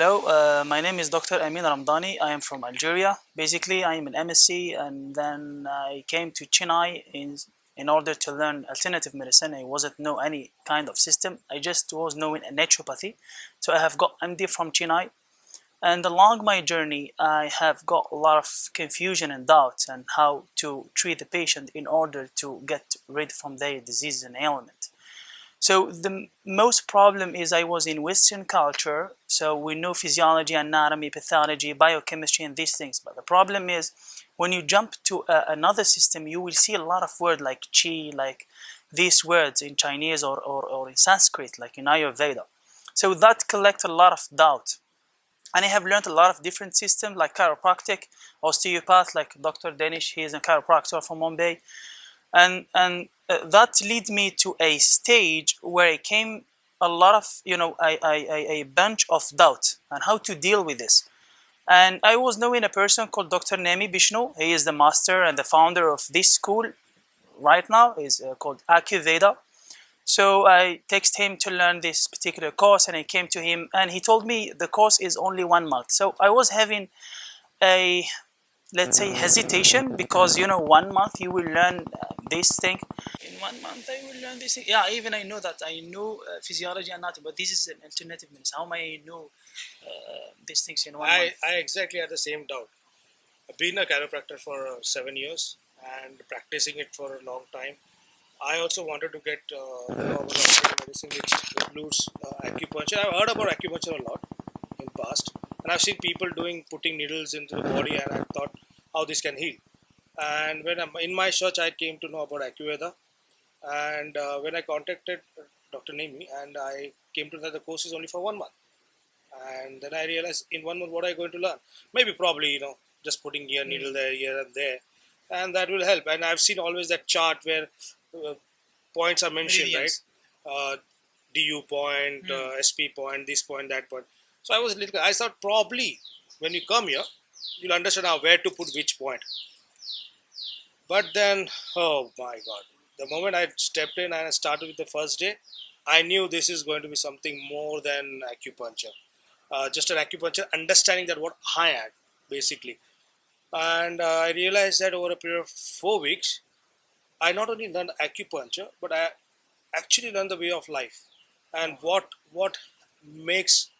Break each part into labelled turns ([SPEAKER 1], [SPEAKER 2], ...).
[SPEAKER 1] Hello, my name is Dr. Amin Ramdani. I am from Algeria. Basically, I am an MSc, and then I came to Chennai in order to learn alternative medicine. I wasn't know any kind of system. I just was knowing naturopathy. So I have got MD from Chennai, and along my journey, I have got a lot of confusion and doubts on how to treat the patient in order to get rid from their disease and ailment. So the most problem is I was in Western culture, so we know physiology, anatomy, pathology, biochemistry, and these things. But the problem is when you jump to another system, you will see a lot of words like chi, like these words in Chinese or in Sanskrit, like in Ayurveda. So that collect a lot of doubt. And I have learned a lot of different systems like chiropractic, osteopath, like Dr. Danish, he is a chiropractor from Mumbai, and that leads me to a stage where I came a lot of a bunch of doubt on how to deal with this. And I was knowing a person called Dr. Nemi Bishnu. He is the master and the founder of this school right now. Is called AcuVeda. So I text him to learn this particular course, and I came to him, and he told me the course is only 1 month. So I was having a, let's say, hesitation, because 1 month you will learn this thing. In 1 month I will learn this thing. Yeah, even I know that I know physiology and anatomy, but this is an alternative medicine. How may I know these things in 1 month?
[SPEAKER 2] I exactly had the same doubt. I've been a chiropractor for 7 years and practicing it for a long time. I also wanted to get know about alternative medicine, which includes acupuncture. I've heard about acupuncture a lot in past, and I've seen people putting needles into the body, and I thought how this can heal. And when I'm in my search, I came to know about AcuVeda, and when I contacted Dr. Nemi, and I came to know that the course is only for 1 month. And then I realized in 1 month what I'm going to learn. Maybe probably just putting here needle there, here and there, and that will help. And I've seen always that chart where points are mentioned, right? DU point, SP point, this point, that point. So I thought probably when you come here, you'll understand how where to put which point. But then, oh my God, the moment I stepped in and I started with the first day, I knew this is going to be something more than acupuncture. Just an acupuncture, understanding that what I had, basically. And I realized that over a period of 4 weeks, I not only learned acupuncture, but I actually learned the way of life and what makes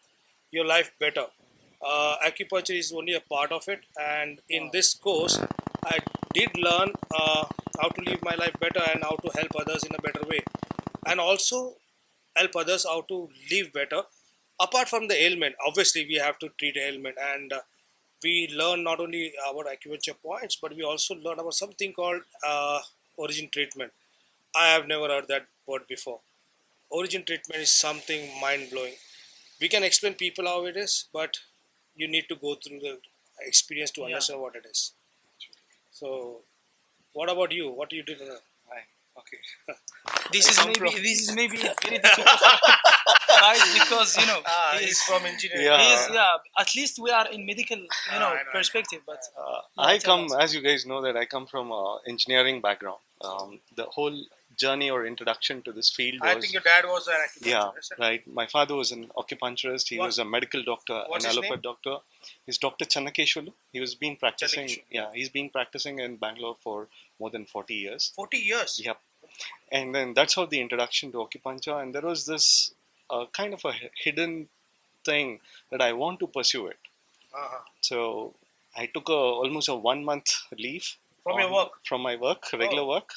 [SPEAKER 2] your life better. Acupuncture is only a part of it, and in this course, I did learn how to live my life better and how to help others in a better way, and also help others how to live better. Apart from the ailment, obviously we have to treat ailment, and we learn not only about acupuncture points, but we also learn about something called origin treatment. I have never heard that word before. Origin treatment is something mind blowing. We can explain people how it is, but you need to go through the experience to understand what it is. So, what about you? What you did? Okay.
[SPEAKER 1] This is maybe a very difficult right, because
[SPEAKER 2] he's from engineering.
[SPEAKER 1] at least we are in medical perspective, but
[SPEAKER 3] I come, as you guys know, that I come from an engineering background. The whole journey or introduction to this field was...
[SPEAKER 2] I think your dad was an acupuncturist.
[SPEAKER 3] Yeah, right. My father was an acupuncturist. He was a medical doctor,
[SPEAKER 2] What's
[SPEAKER 3] an
[SPEAKER 2] his
[SPEAKER 3] allopathy
[SPEAKER 2] name?
[SPEAKER 3] doctor. He's Dr. Channakeshwalu. He was been practicing. Yeah, he's been practicing in Bangalore for more than 40 years.
[SPEAKER 2] 40 years?
[SPEAKER 3] Yep. And then that's how the introduction to acupuncture. And there was this kind of a hidden thing that I want to pursue it. So I took almost a 1 month leave
[SPEAKER 2] from your work.
[SPEAKER 3] From my work, regular work,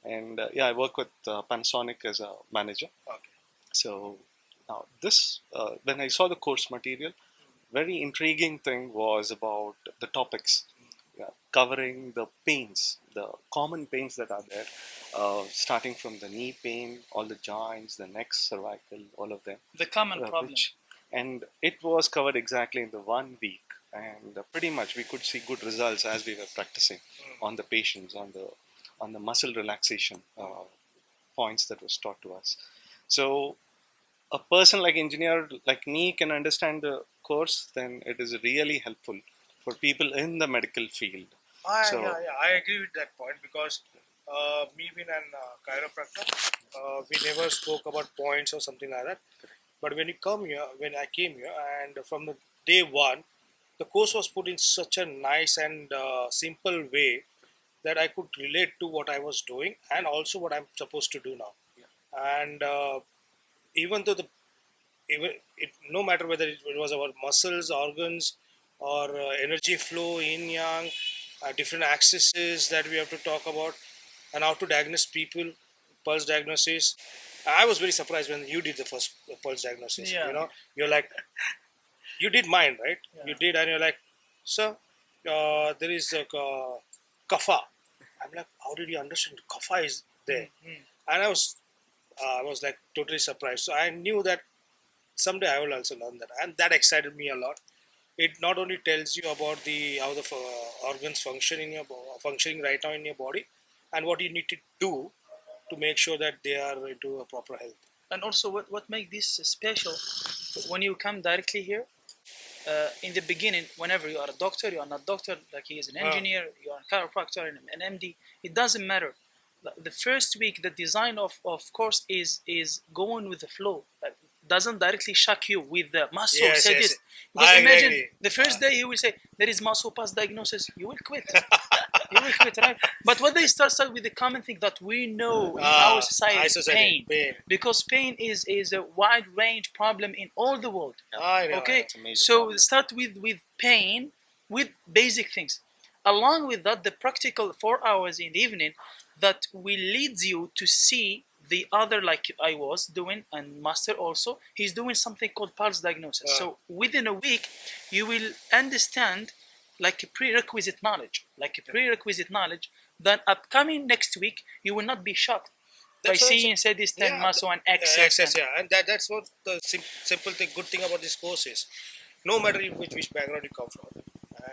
[SPEAKER 3] and I work with Panasonic as a manager.
[SPEAKER 2] Okay.
[SPEAKER 3] So now this, when I saw the course material, very intriguing thing was about the topics, covering the pains, the common pains that are there, starting from the knee pain, all the joints, the neck, cervical, all of them.
[SPEAKER 1] The common problem.
[SPEAKER 3] And it was covered exactly in the 1 week, and pretty much we could see good results as we were practicing on the patients, on the muscle relaxation points that was taught to us. So a person like engineer like me can understand the course, then it is really helpful for people in the medical field.
[SPEAKER 2] I agree with that point, because me being a chiropractor, we never spoke about points or something like that. But when I came here, and from the day one, the course was put in such a nice and simple way that I could relate to what I was doing and also what I'm supposed to do now. And even though no matter whether it was our muscles, organs, or energy flow, yin yang, different axes that we have to talk about, and how to diagnose people, pulse diagnosis. I was very surprised when you did the first pulse diagnosis.
[SPEAKER 1] Yeah.
[SPEAKER 2] You know, you're like, you did mine, right?
[SPEAKER 1] Yeah.
[SPEAKER 2] You did, and you're like, sir, there is a kapha. I'm like, how did you understand kapha is there? And I was like totally surprised. So I knew that someday I will also learn that, and that excited me a lot. It not only tells you about the how the organs function in your functioning right now in your body, and what you need to do to make sure that they are into a proper health.
[SPEAKER 1] And also, what makes this special when you come directly here? In the beginning, whenever you are a doctor, you are not doctor, like he is an engineer, you are a chiropractor, an MD, it doesn't matter. The first week, the design of course is going with the flow. Doesn't directly shock you with the muscle.
[SPEAKER 2] Yes,
[SPEAKER 1] say
[SPEAKER 2] yes,
[SPEAKER 1] this
[SPEAKER 2] yes.
[SPEAKER 1] because
[SPEAKER 2] I
[SPEAKER 1] imagine
[SPEAKER 2] agree.
[SPEAKER 1] the first day he will say there is muscle past diagnosis, you will quit. You will quit, right? But when they start with the common thing that we know in our society, pain, because pain is a wide range problem in all the world.
[SPEAKER 2] I know.
[SPEAKER 1] Okay,
[SPEAKER 3] It's a major
[SPEAKER 1] so
[SPEAKER 3] problem.
[SPEAKER 1] start with pain, with basic things. Along with that, the practical 4 hours in the evening that will lead you to see the other, like I was doing, and master also, he's doing something called pulse diagnosis. So within a week, you will understand like a prerequisite knowledge, that upcoming next week, you will not be shocked by
[SPEAKER 2] That's also-
[SPEAKER 1] seeing, say, this 10
[SPEAKER 2] yeah,
[SPEAKER 1] muscle and
[SPEAKER 2] yeah,
[SPEAKER 1] access.
[SPEAKER 2] access, yeah, and that's what the simple thing, good thing about this course is. No matter which background you come from,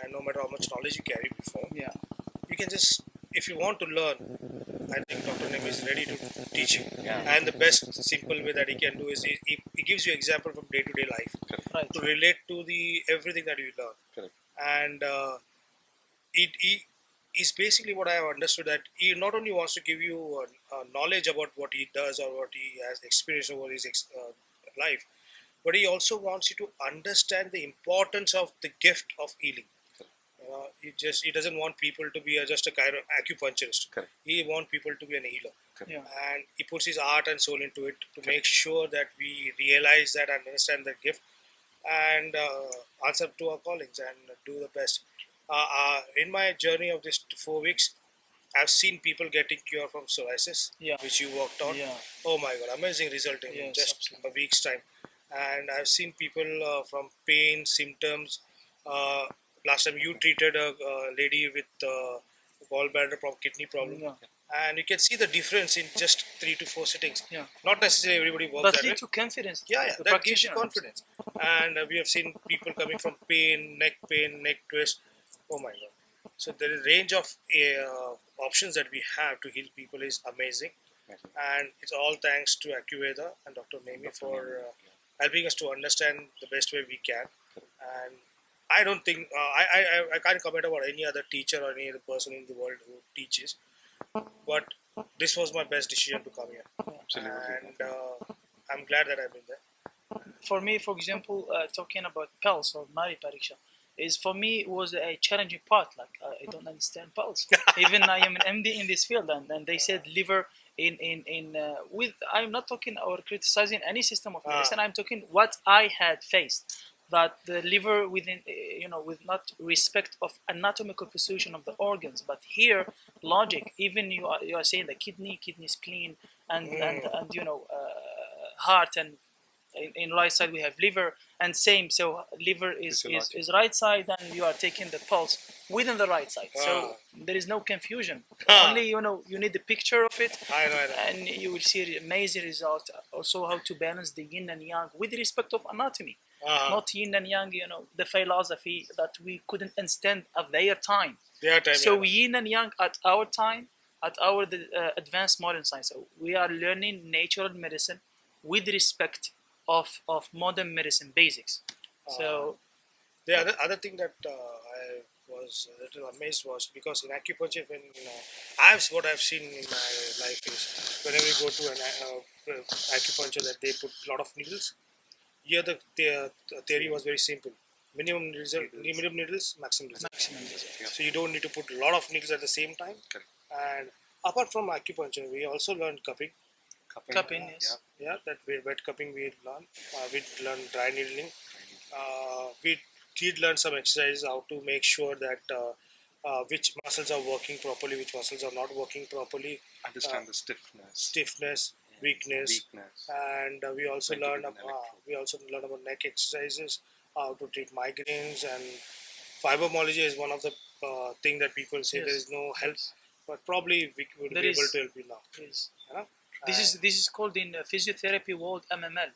[SPEAKER 2] and no matter how much knowledge you carry before,
[SPEAKER 1] Yeah.
[SPEAKER 2] you can just, if you want to learn, I think Dr. Nim is ready to teach you.
[SPEAKER 3] Yeah.
[SPEAKER 2] And the best simple way that he can do is he gives you example from day-to-day life
[SPEAKER 1] Right.
[SPEAKER 2] to relate to the everything that you learn.
[SPEAKER 3] Correct.
[SPEAKER 2] And it is basically what I have understood, that he not only wants to give you knowledge about what he does or what he has experienced over his life, but he also wants you to understand the importance of the gift of healing. He doesn't want people to be just a acupuncturist.
[SPEAKER 3] Correct.
[SPEAKER 2] He wants people to be a healer.
[SPEAKER 1] Yeah.
[SPEAKER 2] And he puts his heart and soul into it to make sure that we realize that and understand that gift, and answer to our callings and do the best. In my journey of this 4 weeks, I've seen people getting cure from psoriasis,
[SPEAKER 1] Yeah.
[SPEAKER 2] which you worked on.
[SPEAKER 1] Yeah.
[SPEAKER 2] Oh my God, amazing result in
[SPEAKER 1] Yes,
[SPEAKER 2] just
[SPEAKER 1] absolutely.
[SPEAKER 2] a week's time. And I've seen people from pain symptoms. Last time you treated a lady with gallbladder problem, kidney problem,
[SPEAKER 1] Yeah.
[SPEAKER 2] and you can see the difference in just 3 to 4 sittings.
[SPEAKER 1] Yeah.
[SPEAKER 2] Not necessarily everybody works
[SPEAKER 1] That
[SPEAKER 2] that way.
[SPEAKER 1] lead to confidence.
[SPEAKER 2] Yeah, yeah,
[SPEAKER 1] The
[SPEAKER 2] that gives you
[SPEAKER 1] practitioner.
[SPEAKER 2] confidence. And we have seen people coming from pain, neck twist. Oh my God! So the range of options that we have to heal people is amazing, and it's all thanks to AcuVeda and Dr. Nemi for helping us to understand the best way we can. And I don't think I can't comment about any other teacher or any other person in the world who teaches, but this was my best decision to come here,
[SPEAKER 3] Absolutely.
[SPEAKER 2] and I'm glad that I've been there.
[SPEAKER 1] For me, for example, talking about pulse or Mari Pariksha, is for me was a challenging part. Like I don't understand pulse. Even I am an MD in this field, and they said liver in with. I'm not talking or criticizing any system of medicine. I'm talking what I had faced. That the liver within, with not respect of anatomical position of the organs, but here logic. Even you are saying the kidney, spleen, and heart, and in right side we have liver, and same, so liver is right side, and you are taking the pulse within the right side, so there is no confusion. Only you need the picture of it,
[SPEAKER 2] I know.
[SPEAKER 1] and you will see the amazing result. Also how to balance the yin and yang with respect of anatomy, not yin and yang, the philosophy that we couldn't understand at their time.
[SPEAKER 2] Their time,
[SPEAKER 1] So
[SPEAKER 2] yeah.
[SPEAKER 1] yin and yang at our time, at our advanced modern science, so we are learning natural medicine with respect of modern medicine basics. So
[SPEAKER 2] The other thing that I was a little amazed was because in acupuncture, when what I've seen in my life is whenever you go to an acupuncture, that they put a lot of needles, Here the theory was very simple. Minimum needles, maximum result.
[SPEAKER 1] Maximum result.
[SPEAKER 2] So you don't need to put a lot of needles at the same time.
[SPEAKER 3] Correct.
[SPEAKER 2] And apart from acupuncture, we also learned cupping.
[SPEAKER 1] Cupping, yes.
[SPEAKER 2] Yeah, that wet cupping we learned. We learned dry needling. We did learn some exercises how to make sure that which muscles are working properly, which muscles are not working properly.
[SPEAKER 3] Understand the stiffness,
[SPEAKER 2] Weakness, and we also learned about neck exercises, how to treat migraines, and fibromyalgia is one of the thing that people say there is no help, but probably we would
[SPEAKER 1] There
[SPEAKER 2] be
[SPEAKER 1] is.
[SPEAKER 2] able to help you now.
[SPEAKER 1] Yes.
[SPEAKER 2] Yeah?
[SPEAKER 1] This is called in physiotherapy world MML.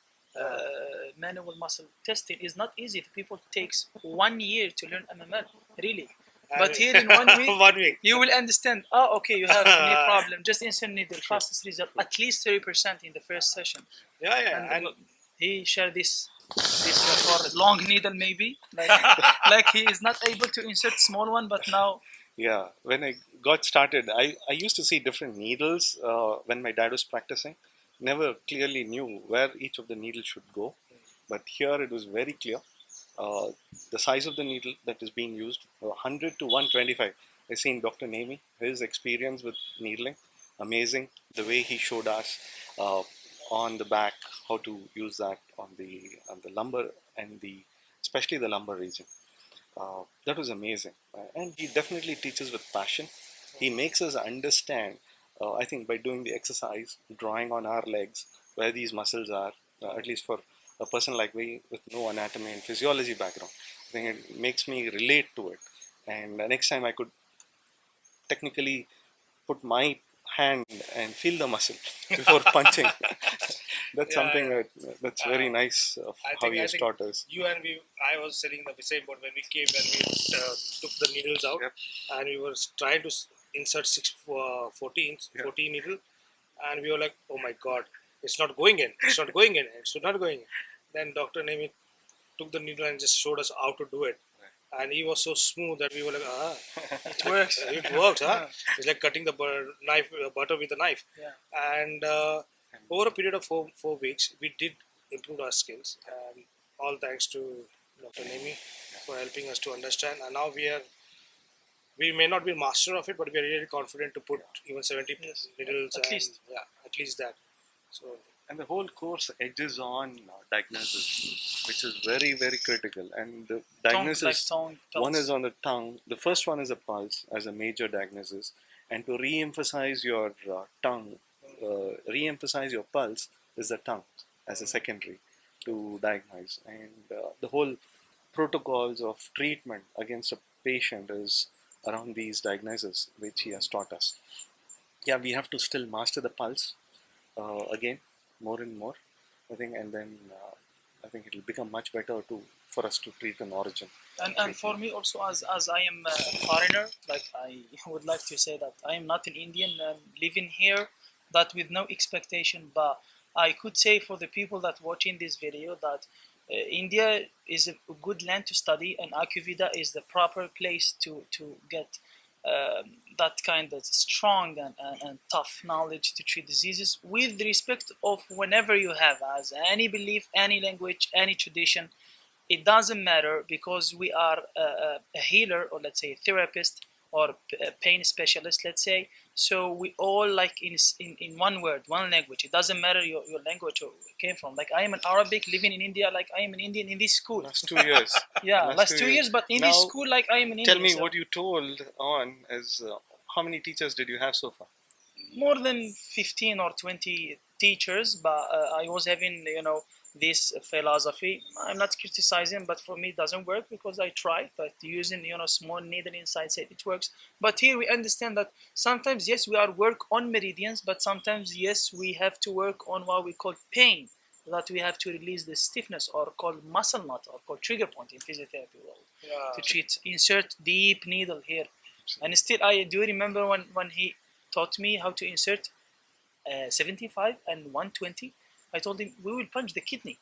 [SPEAKER 1] Manual muscle testing is not easy. People takes 1 year to learn MML, really. But here in 1 week,
[SPEAKER 2] 1 week.
[SPEAKER 1] you will understand. Oh, okay, you have knee problem. Just insert needle, fastest result, at least 30% in the first session.
[SPEAKER 2] Yeah,
[SPEAKER 1] And he shared this for long needle maybe, like he is not able to insert small one, but now
[SPEAKER 3] Yeah, when I got started, I used to see different needles when my dad was practicing. Never clearly knew where each of the needles should go, but here it was very clear. The size of the needle that is being used, 100 to 125. I seen Dr. Nemi, his experience with needling, amazing. The way he showed us on the back how to use that on the lumbar and especially the lumbar region. That was amazing, and he definitely teaches with passion. He makes us understand. I think by doing the exercise, drawing on our legs where these muscles are, at least for a person like me with no anatomy and physiology background, I think it makes me relate to it. And next time I could technically put my hand and feel the muscle before punching. That's something that's very nice of how he has taught us.
[SPEAKER 2] You and I was selling the same board when we came and we took the needles out, and we were trying to insert 14 needle, and we were like, oh my god, it's not going in. Then Dr. Nemi took the needle and just showed us how to do it. And he was so smooth that we were like,
[SPEAKER 1] it works.
[SPEAKER 2] It works, huh? It's like cutting the butter with a knife.
[SPEAKER 1] Yeah.
[SPEAKER 2] And over a period of four weeks, we did improve our skills, and all thanks to Dr. Nemi for helping us to understand. And now we may not be master of it, but we are really confident to put even 70 needles
[SPEAKER 1] at least.
[SPEAKER 2] Yeah, at least that. So.
[SPEAKER 3] And the whole course edges on diagnosis, which is very, very critical. And the diagnosis, one is on the tongue. The first one is a pulse as a major diagnosis. And to re-emphasize your tongue, re-emphasize your pulse is the tongue as a secondary to diagnose. And the whole protocols of treatment against a patient is around these diagnoses, which he has taught us. Yeah, we have to still master the pulse again, more and more, I think, and then I think it will become much better for us to treat an origin.
[SPEAKER 1] And for me also, as I am a foreigner, like I would like to say that I am not an Indian living here, that with no expectation, but I could say for the people that watching this video that India is a good land to study, and AcuVeda is the proper place to get that kind of strong and tough knowledge to treat diseases with respect of whenever you have as any belief, any language, any tradition. It doesn't matter, because we are a healer, or let's say a therapist, or a pain specialist, let's say. So we all like in one word, one language. It doesn't matter your language or where you came from. Like I am an Arabic living in India, like I am an Indian in this school.
[SPEAKER 3] Last 2 years.
[SPEAKER 1] Yeah, last 2 years, but in
[SPEAKER 3] now,
[SPEAKER 1] this school, like I am an Indian.
[SPEAKER 3] Tell me what you told on is how many teachers did you have so far?
[SPEAKER 1] More than 15 or 20 teachers, but I was having, this philosophy. I'm not criticizing, but for me it doesn't work because I tried, but using small needle inside said it works. But here we understand that sometimes yes we are work on meridians, but sometimes yes we have to work on what we call pain, that we have to release the stiffness, or called muscle knot, or called trigger point in physiotherapy world, to treat, insert deep needle here. And still I do remember when he taught me how to insert 75 and 120. I told him, we will punch the kidney.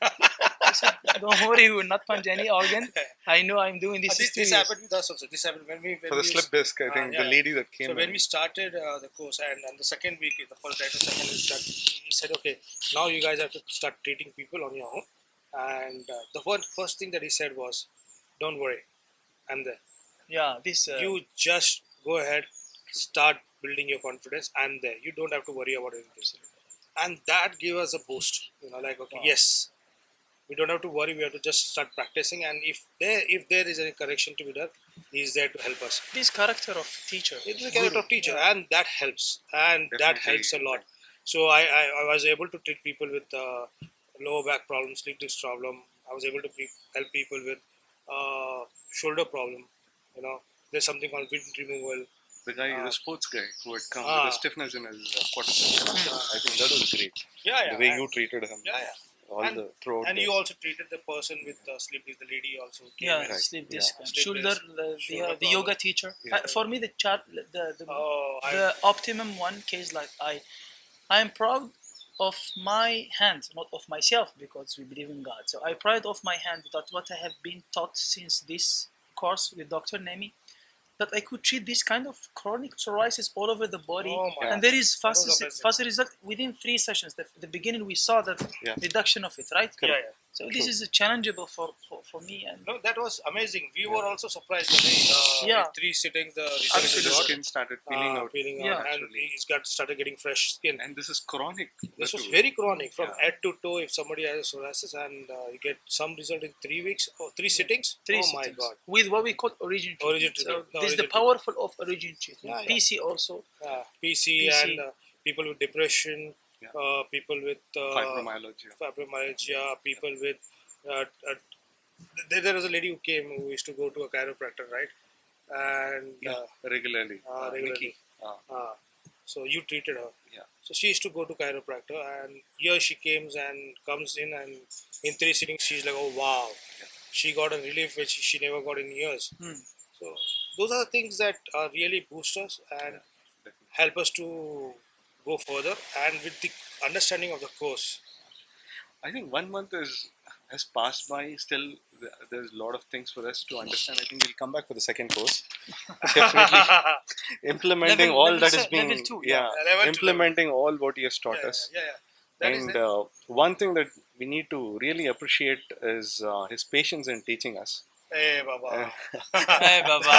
[SPEAKER 1] I said, don't worry, we will not punch any organ. I know I'm doing this.
[SPEAKER 2] This happened with us also. This happened when
[SPEAKER 3] for the slip disc, I think, the lady that came.
[SPEAKER 2] So when we started the course, and the second week, the first day, the second week, he said, okay, now you guys have to start treating people on your own. And the first thing that he said was, "Don't worry, I'm there.
[SPEAKER 1] Yeah, this.
[SPEAKER 2] You just go ahead, start building your confidence. I'm there. You don't have to worry about anything." And that gave us a boost. Like, okay,
[SPEAKER 1] Wow.
[SPEAKER 2] yes, we don't have to worry. We have to just start practicing. And if there is any correction to be done, he's there to help us.
[SPEAKER 1] This character of teacher.
[SPEAKER 2] It's the character of teacher,
[SPEAKER 1] Yeah.
[SPEAKER 2] and that helps, and that
[SPEAKER 3] Definitely.
[SPEAKER 2] helps a lot. So I was able to treat people with lower back problem, sleep disc problem. I was able to help people with shoulder problem. There's something called wind removal.
[SPEAKER 3] The guy, the sports guy who had come
[SPEAKER 2] Ah.
[SPEAKER 3] with a stiffness in his quadriceps. I think that was great.
[SPEAKER 2] Yeah,
[SPEAKER 3] The way you treated him.
[SPEAKER 2] Yeah.
[SPEAKER 3] All throughout.
[SPEAKER 2] And
[SPEAKER 3] this.
[SPEAKER 2] you also treated the person with sleep disc. The lady also came
[SPEAKER 1] Yeah,
[SPEAKER 2] in.
[SPEAKER 3] Right.
[SPEAKER 1] sleep
[SPEAKER 3] Yeah.
[SPEAKER 1] disc.
[SPEAKER 2] Sleep
[SPEAKER 1] Shoulder,
[SPEAKER 2] disc.
[SPEAKER 1] the
[SPEAKER 2] Shoulder
[SPEAKER 1] yoga
[SPEAKER 2] problem.
[SPEAKER 1] teacher.
[SPEAKER 3] Yeah.
[SPEAKER 1] For me, the
[SPEAKER 2] Oh,
[SPEAKER 1] the optimum one case, like I am proud of my hand, not of myself, because we believe in God. So I pride of my hand that what I have been taught since this course with Dr. Nemi, that I could treat this kind of chronic psoriasis all over the body.
[SPEAKER 2] Oh my
[SPEAKER 1] And there is
[SPEAKER 2] was amazing.
[SPEAKER 1] fast result within 3 sessions. The beginning we saw that
[SPEAKER 3] Yeah.
[SPEAKER 1] reduction of it, right?
[SPEAKER 2] yeah.
[SPEAKER 1] So this is challengeable for me. And
[SPEAKER 2] No, that was amazing. We were also surprised when
[SPEAKER 1] Yeah.
[SPEAKER 2] in 3 sittings the
[SPEAKER 3] Absolutely.
[SPEAKER 2] results
[SPEAKER 3] The
[SPEAKER 2] got,
[SPEAKER 3] skin started peeling out.
[SPEAKER 2] peeling
[SPEAKER 1] Yeah.
[SPEAKER 2] out, and
[SPEAKER 3] Naturally.
[SPEAKER 2] he's started getting fresh skin.
[SPEAKER 3] And this is chronic.
[SPEAKER 2] This was
[SPEAKER 3] too.
[SPEAKER 2] very chronic, from
[SPEAKER 3] Yeah.
[SPEAKER 2] head to toe. If somebody has psoriasis and you get some result in 3 weeks or 3 sittings,
[SPEAKER 1] 3
[SPEAKER 2] oh
[SPEAKER 1] sittings.
[SPEAKER 2] my god!
[SPEAKER 1] With what we call origin treatment.
[SPEAKER 2] Origin
[SPEAKER 1] So
[SPEAKER 2] treatment.
[SPEAKER 1] this is the
[SPEAKER 2] Origin
[SPEAKER 1] powerful of origin treatment.
[SPEAKER 2] Yeah, yeah.
[SPEAKER 1] PC also.
[SPEAKER 2] PC,
[SPEAKER 1] PC.
[SPEAKER 2] and people with depression,
[SPEAKER 3] Yeah.
[SPEAKER 2] people with
[SPEAKER 3] Fibromyalgia.
[SPEAKER 2] people with. There was a lady who came who used to go to a chiropractor, right? And
[SPEAKER 3] Regularly.
[SPEAKER 2] regularly.
[SPEAKER 3] Nikki.
[SPEAKER 2] So you treated her.
[SPEAKER 3] Yeah.
[SPEAKER 2] So she used to go to chiropractor, and here she comes in, and in 3 sittings she's like, oh wow, she got a relief which she never got in years.
[SPEAKER 1] Hmm.
[SPEAKER 2] So those are the things that really boost us and help us to go further. And with the understanding of the course,
[SPEAKER 3] I think 1 month has passed by. Still, there's a lot of things for us to understand. I think we'll come back for the second course. Definitely implementing
[SPEAKER 1] Level-
[SPEAKER 3] all
[SPEAKER 1] level
[SPEAKER 3] that
[SPEAKER 1] se-
[SPEAKER 3] is being
[SPEAKER 1] level two,
[SPEAKER 3] yeah,
[SPEAKER 2] yeah. Level two,
[SPEAKER 3] implementing all what he has taught us.
[SPEAKER 2] That is
[SPEAKER 3] And
[SPEAKER 2] it.
[SPEAKER 3] one thing that we need to really appreciate is his patience in teaching us.
[SPEAKER 2] Hey, Baba.
[SPEAKER 1] Hey, Baba.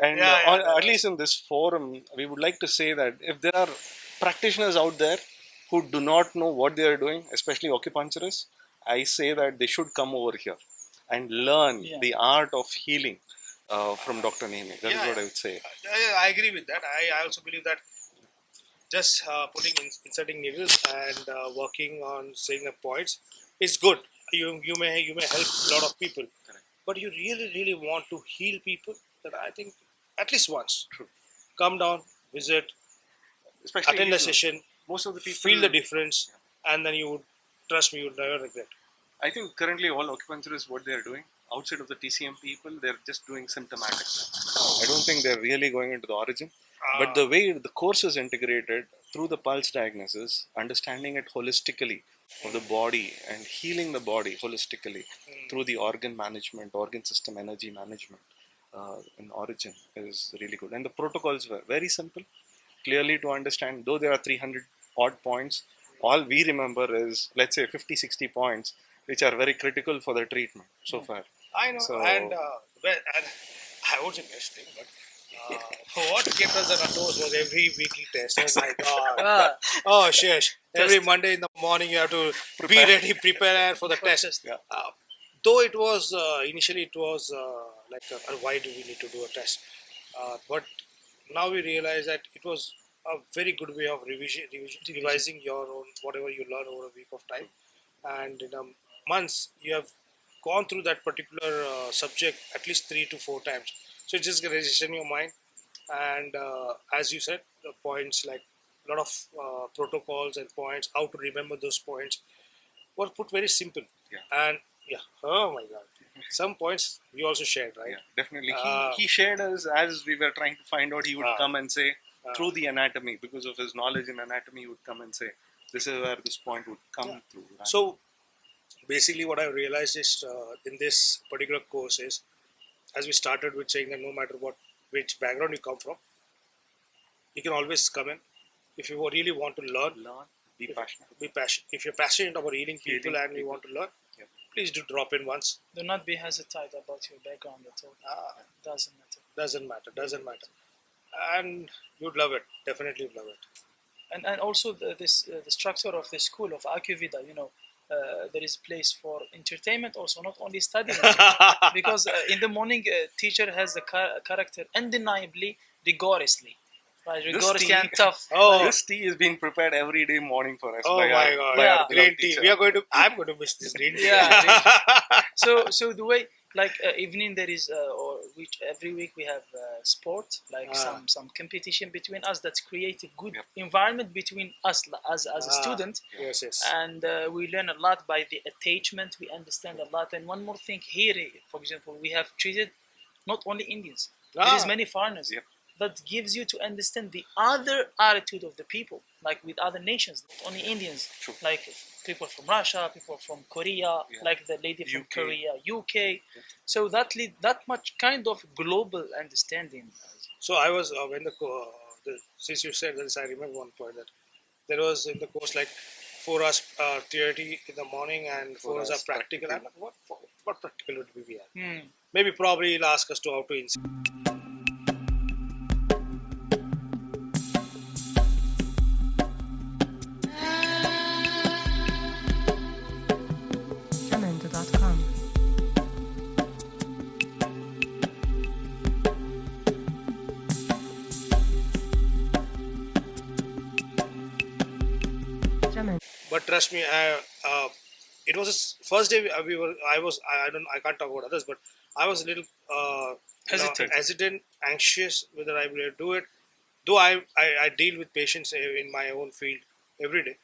[SPEAKER 3] And
[SPEAKER 2] Yeah,
[SPEAKER 3] at least in this forum, we would like to say that if there are practitioners out there who do not know what they are doing, especially acupuncturists, I say that they should come over here and learn
[SPEAKER 1] Yeah.
[SPEAKER 3] the art of healing from Dr. Nemi. That is
[SPEAKER 2] Yeah,
[SPEAKER 3] what
[SPEAKER 2] yeah.
[SPEAKER 3] I would say.
[SPEAKER 2] I agree with that. I also believe that just inserting needles and working on setting up points is good. You may help a lot of people,
[SPEAKER 3] Correct.
[SPEAKER 2] but you really want to heal people. That I think at least once.
[SPEAKER 3] True.
[SPEAKER 2] Come down, visit,
[SPEAKER 3] Especially
[SPEAKER 2] attend
[SPEAKER 3] you
[SPEAKER 2] a
[SPEAKER 3] know,
[SPEAKER 2] session,
[SPEAKER 3] most of the people
[SPEAKER 2] feel the difference, and then you would trust me, you would never regret.
[SPEAKER 3] I think currently all acupuncturists, what they are doing outside of the TCM people, they're just doing symptomatic. I don't think they're really going into the origin. But the way the course is integrated through the pulse diagnosis, understanding it holistically of the body and healing the body holistically through the organ management, organ system energy management in origin is really good. And the protocols were very simple, clearly to understand. Though there are 300 odd points, all we remember is, let's say, 50, 60 points, which are very critical for the treatment so far.
[SPEAKER 2] I know,
[SPEAKER 3] So-
[SPEAKER 2] and I won't say best thing, but what kept us on our toes was every weekly test. Oh my god!
[SPEAKER 1] Ah,
[SPEAKER 2] Oh shit! Every Monday in the morning you have to be ready, prepare for the test.
[SPEAKER 3] Yeah.
[SPEAKER 2] Though it was initially it was like why do we need to do a test? But now we realize that it was a very good way of revising your own whatever you learn over a week of time, and in a months you have gone through that particular subject at least 3 to 4 times. So it's just gonna register in your mind, and as you said, the points like a lot of protocols and points, how to remember those points were put very simple.
[SPEAKER 3] Yeah.
[SPEAKER 2] And oh my god, some points we also shared, right?
[SPEAKER 3] Yeah, definitely.
[SPEAKER 2] Uh,
[SPEAKER 3] He shared us as we were trying to find out. He would
[SPEAKER 2] uh,
[SPEAKER 3] come and say through the anatomy, because of his knowledge in anatomy, he would come and say, "This is where this point would come through." Right?
[SPEAKER 2] So basically, what I realized is in this particular course is, as we started with saying that no matter which background you come from, you can always come in if you really want to learn.
[SPEAKER 3] Be passionate.
[SPEAKER 2] Be passionate. If you're passionate about healing people and you want to learn,
[SPEAKER 3] Yep.
[SPEAKER 2] please do drop in once.
[SPEAKER 1] Do not be hesitant about your background at all. Doesn't matter.
[SPEAKER 2] Doesn't matter. And you'd love it. Definitely love it.
[SPEAKER 1] And also the structure of the school of AcuVeda, there is place for entertainment also, not only studying. Because in the morning, teacher has the character undeniably, rigorously, right? Rigorously and tough.
[SPEAKER 2] Oh.
[SPEAKER 3] This tea is being prepared every day morning for us.
[SPEAKER 2] Oh
[SPEAKER 3] by
[SPEAKER 2] my
[SPEAKER 3] our,
[SPEAKER 2] God!
[SPEAKER 3] by our
[SPEAKER 2] Green
[SPEAKER 3] beloved
[SPEAKER 2] tea.
[SPEAKER 3] teacher.
[SPEAKER 2] I'm going to miss this green tea.
[SPEAKER 1] Yeah. So the way, like evening there is, or which every week we have sport, like some competition between us that create a good
[SPEAKER 3] Yep.
[SPEAKER 1] environment between us as a student.
[SPEAKER 2] Yes.
[SPEAKER 1] And we learn a lot by the attachment. We understand a lot. And one more thing here, for example, we have treated not only Indians. There is many foreigners.
[SPEAKER 3] Yep.
[SPEAKER 1] That gives you to understand the other attitude of the people, like with other nations, not only Indians.
[SPEAKER 3] True.
[SPEAKER 1] Like people from Russia, people from Korea, like the lady from
[SPEAKER 3] UK.
[SPEAKER 1] Korea, UK. So that that much kind of global understanding.
[SPEAKER 2] So I was when since you said this, I remember one point that there was in the course like 4 hours theory in the morning and 4 hours of practical. I'm like, what practical would we be at? Maybe probably he'll ask us to how to insert.
[SPEAKER 4] Jamendo.com.
[SPEAKER 2] But trust me, it was the first day I can't talk about others, but I was a little hesitant, anxious whether I will do it. Though I deal with patients in my own field every day,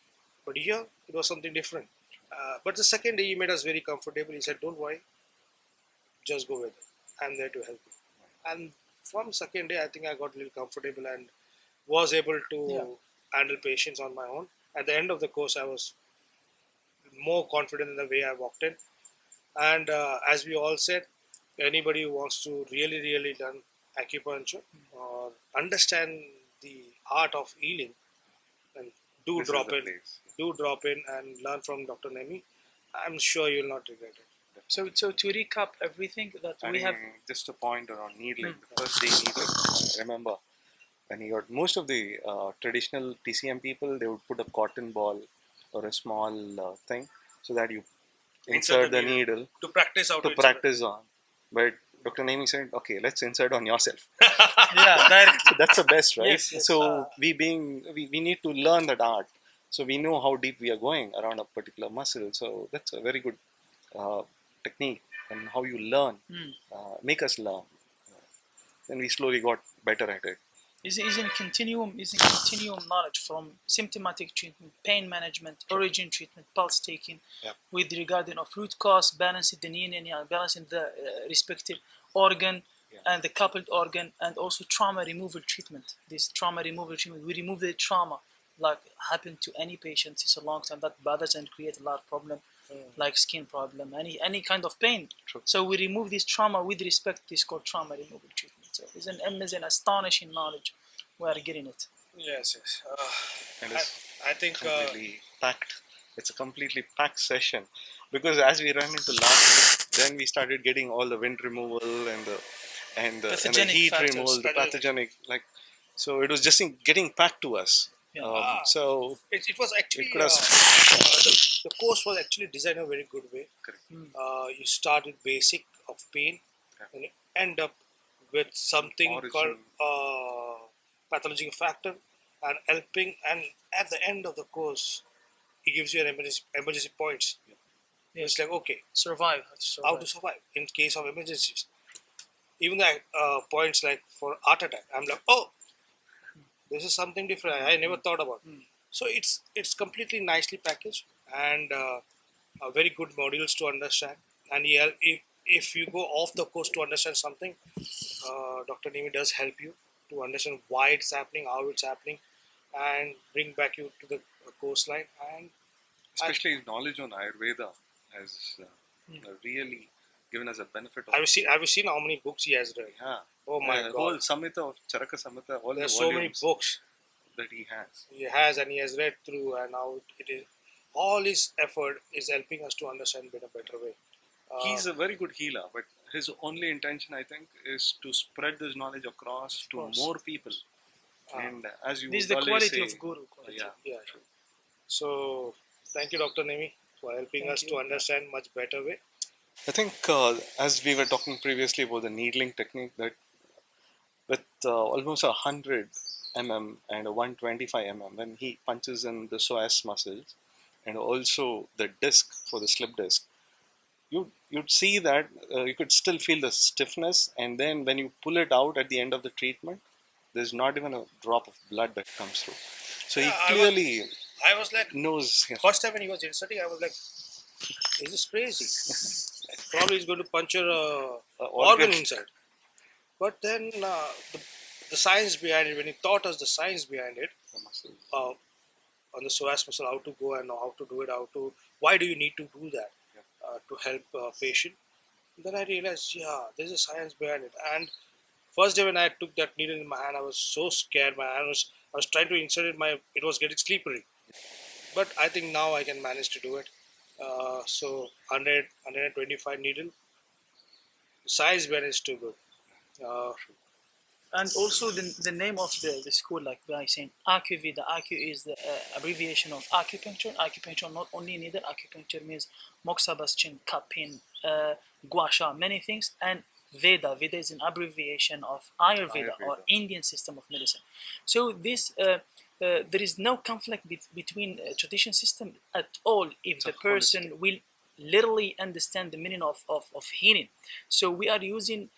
[SPEAKER 2] but here it was something different. But the second day he made us very comfortable. He said, "Don't worry, just go with it. I'm there to help you." And from second day, I think I got a little comfortable and was able to handle patients on my own. At the end of the course, I was more confident in the way I walked in. And as we all said, anybody who wants to really learn acupuncture or understand the art of healing, and do
[SPEAKER 3] This
[SPEAKER 2] drop
[SPEAKER 3] is the
[SPEAKER 2] in.
[SPEAKER 3] place.
[SPEAKER 2] Do drop in and learn from Dr. Nemi. I'm sure you'll not regret it.
[SPEAKER 1] So to recap everything that we have.
[SPEAKER 3] Just a point around needling. The first day needling. Remember, when you got most of the traditional TCM people, they would put a cotton ball or a small thing so that you insert the needle
[SPEAKER 2] to practice how
[SPEAKER 3] to practice on. But Dr. Nemi said, "Okay, let's insert on yourself."
[SPEAKER 1] Direct.
[SPEAKER 3] So that's the best, right?
[SPEAKER 1] Yes.
[SPEAKER 3] So we need to learn that art, so we know how deep we are going around a particular muscle. So that's a very good technique, and how you learn, make us learn. Then we slowly got better at it.
[SPEAKER 1] Is in continuum knowledge from symptomatic treatment, pain management, origin treatment, pulse taking, with regarding of root cause, balancing the yin and yang, balancing the respective organ and the coupled organ, and also trauma removal treatment. This trauma removal treatment, we remove the trauma, like happened to any patient since a long time, that bothers and create a lot of problem, like skin problem, any kind of pain.
[SPEAKER 3] True.
[SPEAKER 1] So we remove this trauma with respect. This is called trauma removal treatment. So it's an amazing, astonishing knowledge. We are getting it.
[SPEAKER 2] Yes.
[SPEAKER 3] And it's
[SPEAKER 2] I think
[SPEAKER 3] completely packed. It's a completely packed session, because as we ran into last week, then we started getting all the wind removal and the
[SPEAKER 1] Pathogenic
[SPEAKER 3] heat
[SPEAKER 1] factors.
[SPEAKER 3] removal, the pathogenic, like, so it was just getting packed to us. So
[SPEAKER 2] it was actually
[SPEAKER 3] it could have
[SPEAKER 2] the course was actually designed in a very good way. You start with basic of pain, and you end up with something
[SPEAKER 3] Origin.
[SPEAKER 2] called pathological factor and helping. And at the end of the course, he gives you an emergency points.
[SPEAKER 1] Yes.
[SPEAKER 2] It's like, okay,
[SPEAKER 1] Survive.
[SPEAKER 2] how to survive in case of emergencies. Even the points like for heart attack, I'm like, oh, this is something different. I never thought about. So it's completely nicely packaged and very good modules to understand. And if you go off the course to understand something, Dr. Nemi does help you to understand why it's happening, how it's happening, and bring back you to the coastline. And
[SPEAKER 3] especially his knowledge on Ayurveda has really given us a benefit. Of
[SPEAKER 2] have you seen how many books he has read?
[SPEAKER 3] Yeah.
[SPEAKER 2] Oh my
[SPEAKER 3] the
[SPEAKER 2] God!
[SPEAKER 3] whole Samhita of Charaka Samhita, all
[SPEAKER 2] There's
[SPEAKER 3] the
[SPEAKER 2] so many
[SPEAKER 3] volumes.
[SPEAKER 2] books.
[SPEAKER 3] that he has.
[SPEAKER 2] He has, and he has read through, and now it is all his effort is helping us to understand in a better way.
[SPEAKER 3] He's a very good healer, but his only intention, I think, is to spread this knowledge across to
[SPEAKER 1] course.
[SPEAKER 3] more people. And as you
[SPEAKER 1] This is
[SPEAKER 3] would
[SPEAKER 1] the
[SPEAKER 3] always
[SPEAKER 1] quality
[SPEAKER 3] say,
[SPEAKER 1] of guru. Quality.
[SPEAKER 3] yeah,
[SPEAKER 2] Yeah. So thank you, Dr. Nemi, for helping
[SPEAKER 1] Thank
[SPEAKER 2] us
[SPEAKER 1] you.
[SPEAKER 2] to understand much better way.
[SPEAKER 3] I think as we were talking previously about the needling technique, that with almost 100 mm and a 125 mm, when he punches in the psoas muscles and also the disc for the slip disc, you'd see that you could still feel the stiffness, and then when you pull it out at the end of the treatment, there's not even a drop of blood that comes through. So he
[SPEAKER 2] Yeah,
[SPEAKER 3] clearly
[SPEAKER 2] I was like,
[SPEAKER 3] knows.
[SPEAKER 2] first time when he was inserting, I was like, this is crazy. Probably he's going to puncture a organ inside. But then the science behind it, when he taught us the science behind it, on the psoas muscle, how to go and how to do it, why do you need to do that to help a patient? Then I realized, yeah, there's a science behind it. And first day when I took that needle in my hand, I was so scared. I was trying to insert it. It was getting slippery. But I think now I can manage to do it. So 125 needle, the size behind is too good.
[SPEAKER 1] And also the name of the school, like by saying AcuVeda. Acu is the abbreviation of acupuncture. Acupuncture, not only needle, acupuncture means moxabastion, cupping, gua sha, many things. And Veda is an abbreviation of Ayurveda, or Indian system of medicine. So this there is no conflict between tradition system at all if the person will literally understand the meaning of healing. So we are using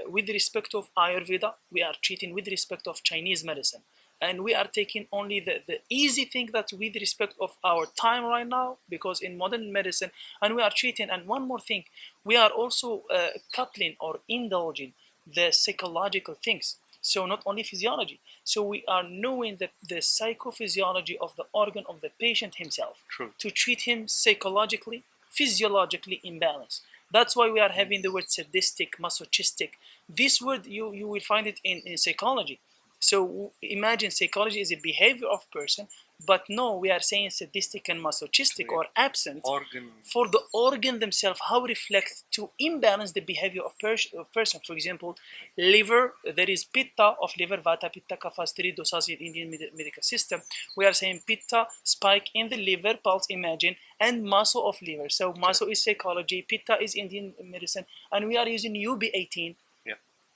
[SPEAKER 1] with respect of Ayurveda, we are treating with respect of Chinese medicine. And we are taking only the easy thing that with respect of our time right now, because in modern medicine, and we are treating, and one more thing, we are also coupling or indulging the psychological things. So not only physiology. So we are knowing the psychophysiology of the organ of the patient himself.
[SPEAKER 3] True.
[SPEAKER 1] To treat him psychologically, physiologically imbalanced. That's why we are having the word sadistic, masochistic. This word, you will find it in psychology. So imagine psychology is a behavior of person, but no, we are saying sadistic and masochistic or absent
[SPEAKER 3] Organ.
[SPEAKER 1] for the organ themselves, how reflect to imbalance the behavior of person. For example, liver, there is pitta of liver, vata, pitta, kapha, three dosas in Indian medical system. We are saying pitta, spike in the liver, pulse, imagine, and muscle of liver. So muscle is psychology, pitta is Indian medicine, and we are using UB18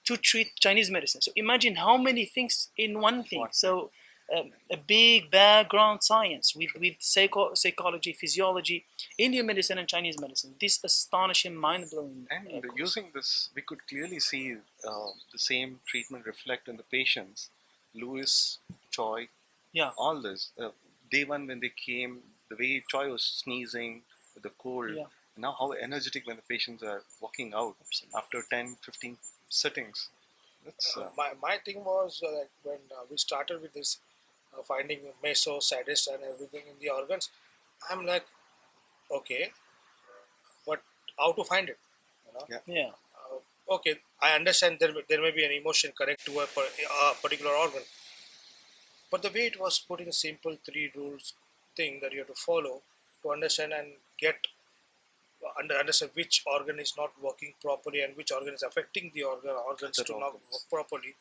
[SPEAKER 1] to treat Chinese medicine. So imagine how many things in one thing. So a big background science with psychology, physiology, Indian medicine and Chinese medicine. This astonishing, mind-blowing.
[SPEAKER 3] And using this, we could clearly see the same treatment reflect in the patients. Louis, Choi, all this. Day one when they came, the way Choi was sneezing with the cold. Now how energetic when the patients are walking out after 10, 15 sittings. That's,
[SPEAKER 2] my thing was like when we started with this finding meso, sadist, and everything in the organs, I'm like, okay, but how to find it? Okay, I understand there may be an emotion connected to a particular organ, but the way it was put in a simple 3 rules thing that you have to follow to understand and get understand which organ is not working properly and which organ is affecting the organs to not work properly,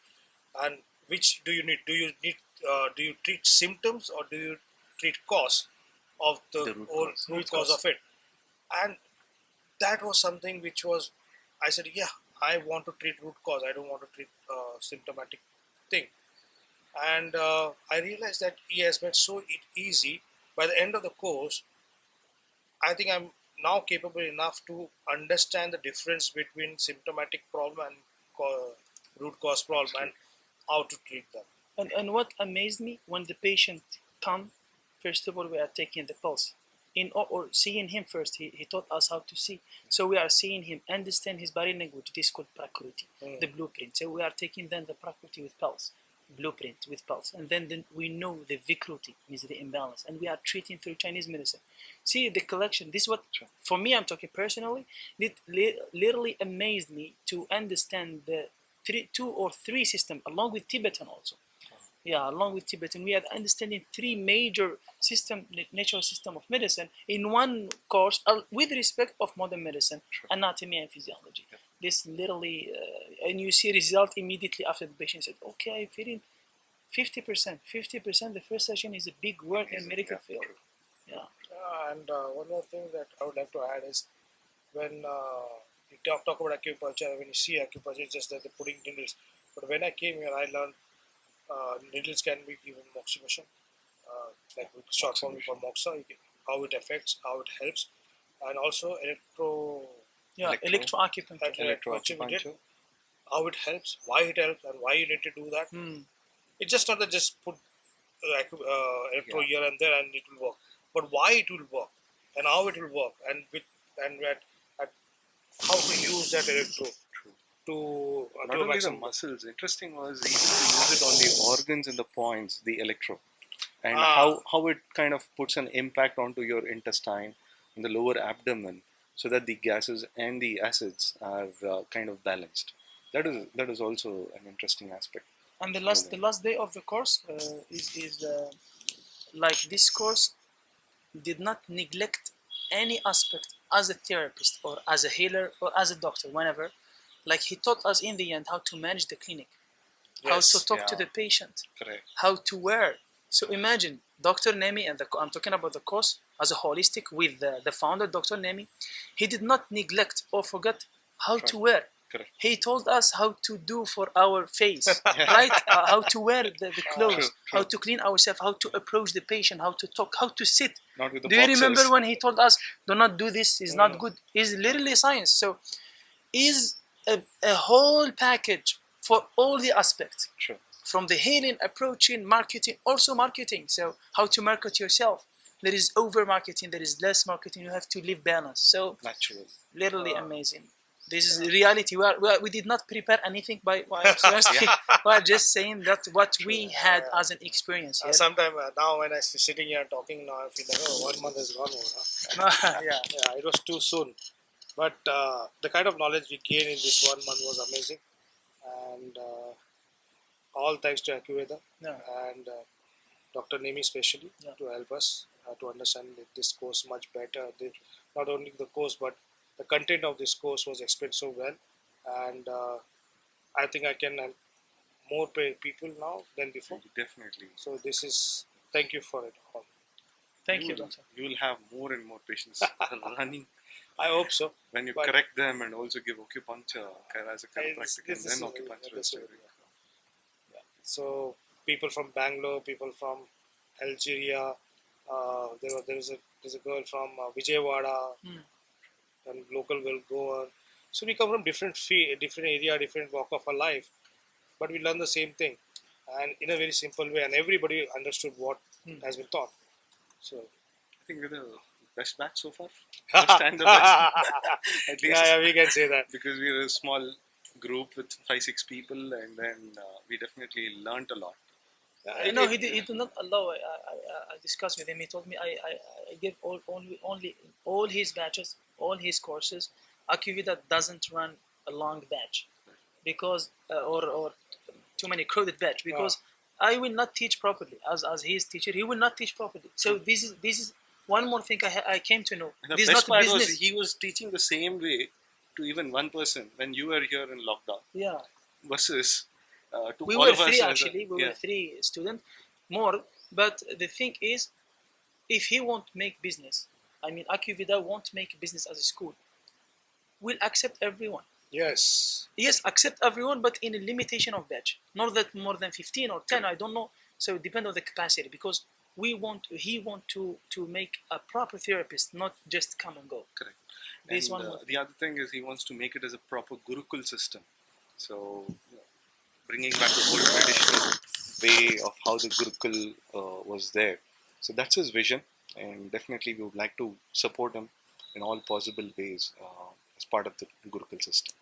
[SPEAKER 2] and which do you need? Do you treat symptoms or do you treat cause of the root cause of it? And that was something which was, I said, yeah, I want to treat root cause. I don't want to treat symptomatic thing. And I realized that he has made so easy. By the end of the course, I think I'm now capable enough to understand the difference between symptomatic problem and root cause problem and how to treat them.
[SPEAKER 1] And what amazed me, when the patient come, first of all, we are taking the pulse. Or seeing him first, he taught us how to see. So we are seeing him, understand his body language. This is called prakriti, the blueprint. So we are taking then the prakriti with pulse, blueprint with pulse. And then we know the vikruti, is the imbalance. And we are treating through Chinese medicine. See the collection. This is what, for me, I'm talking personally, it literally amazed me to understand the 2 or 3 system, along with Tibetan also. Yeah, along with Tibetan, we are understanding three major natural system of medicine in one course, with respect of modern medicine, anatomy and physiology. This literally, and you see result immediately after the patient said, "Okay, I'm feeling 50%. 50%. The first session is a big work in medical field." Yeah.
[SPEAKER 2] And one more thing that I would like to add is when you talk about acupuncture, when you see acupuncture, it's just that they're putting needles. But when I came here, I learned needles can be given moxibustion, like short form for moxa, how it affects, how it helps, and also
[SPEAKER 1] Electroacupuncture.
[SPEAKER 2] how it helps, why it helps, and why you need to do that. It's just not that just put electro here and there and it will work, but why it will work and how it will work and at how to use that electro to
[SPEAKER 3] not only the muscles. Interesting was even to use it on the organs and the points, the electro, and how it kind of puts an impact onto your intestine and the lower abdomen, so that the gases and the acids are kind of balanced. That is also an interesting aspect.
[SPEAKER 1] And the last day of the course is like this course did not neglect any aspect as a therapist or as a healer or as a doctor, whenever. Like he taught us in the end how to manage the clinic, how to talk to the patient, how to wear. So imagine Dr. Nemi, and I'm talking about the course as a holistic with the founder, Dr. Nemi. He did not neglect or forget how to wear. He told us how to do for our face, right? How to wear the clothes, how to clean ourselves, how to approach the patient, how to talk, how to sit. Do you remember when he told us, "Do not do this; is not good"? It's literally science. So, is a whole package for all the aspects, from the healing, approaching, marketing, also marketing. So, how to market yourself? There is over marketing, there is less marketing. You have to live balance. So,
[SPEAKER 3] natural,
[SPEAKER 1] literally amazing. This is reality. We did not prepare anything by we are just saying that what we had as an experience.
[SPEAKER 2] Sometimes now when I'm sitting here talking now, I feel like 1 month has gone over. Yeah, it was too soon. But the kind of knowledge we gained in this 1 month was amazing, and all thanks to AcuVeda and Dr. Nemi especially to help us to understand this course much better. Not only the course, but the content of this course was explained so well, and I think I can help more people now than before.
[SPEAKER 3] Definitely.
[SPEAKER 2] So thank you for it all.
[SPEAKER 1] Thank you, doctor.
[SPEAKER 3] You will have more and more patients running.
[SPEAKER 2] I hope so.
[SPEAKER 3] When you correct them and also give acupuncture as a chiropractic, and then acupuncture is
[SPEAKER 2] So people from Bangalore, people from Algeria, there's a girl from Vijayawada, and local will go. So we come from different area, different walk of our life, but we learn the same thing, and in a very simple way, and everybody understood what has been taught. So
[SPEAKER 3] I think we're the best batch so far. Best and the best. At least,
[SPEAKER 2] yeah, we can say that
[SPEAKER 3] because we're a small group with 5-6 people, and then we definitely learnt a lot.
[SPEAKER 1] No, he did not allow. I discussed with him. He told me I give all his batches, all his courses. AcuVeda doesn't run a long batch because or too many crowded batch because I will not teach properly as his teacher. He will not teach properly. So this is one more thing I came to know.
[SPEAKER 3] And
[SPEAKER 1] this
[SPEAKER 3] the best
[SPEAKER 1] is not
[SPEAKER 3] part
[SPEAKER 1] business.
[SPEAKER 3] was he was teaching the same way to even one person when you were here in lockdown.
[SPEAKER 1] Yeah.
[SPEAKER 3] Versus to
[SPEAKER 1] we
[SPEAKER 3] all
[SPEAKER 1] were
[SPEAKER 3] of us
[SPEAKER 1] three actually. We
[SPEAKER 3] yeah.
[SPEAKER 1] were 3 students more. But the thing is, if he won't make business, I mean, AcuVeda won't make business as a school. We'll accept everyone.
[SPEAKER 2] Yes,
[SPEAKER 1] accept everyone, but in a limitation of batch. Not that more than 15 or 10, I don't know. So it depends on the capacity, because he want to make a proper therapist, not just come and go.
[SPEAKER 3] Correct.
[SPEAKER 1] This
[SPEAKER 3] and
[SPEAKER 1] one
[SPEAKER 3] the other thing is he wants to make it as a proper Gurukul system. So bringing back the whole traditional way of how the Gurukul was there. So that's his vision, and definitely we would like to support him in all possible ways as part of the Gurukul system.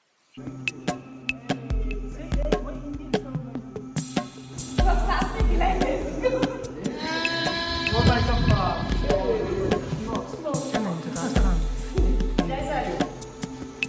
[SPEAKER 4] Fantastic, like this.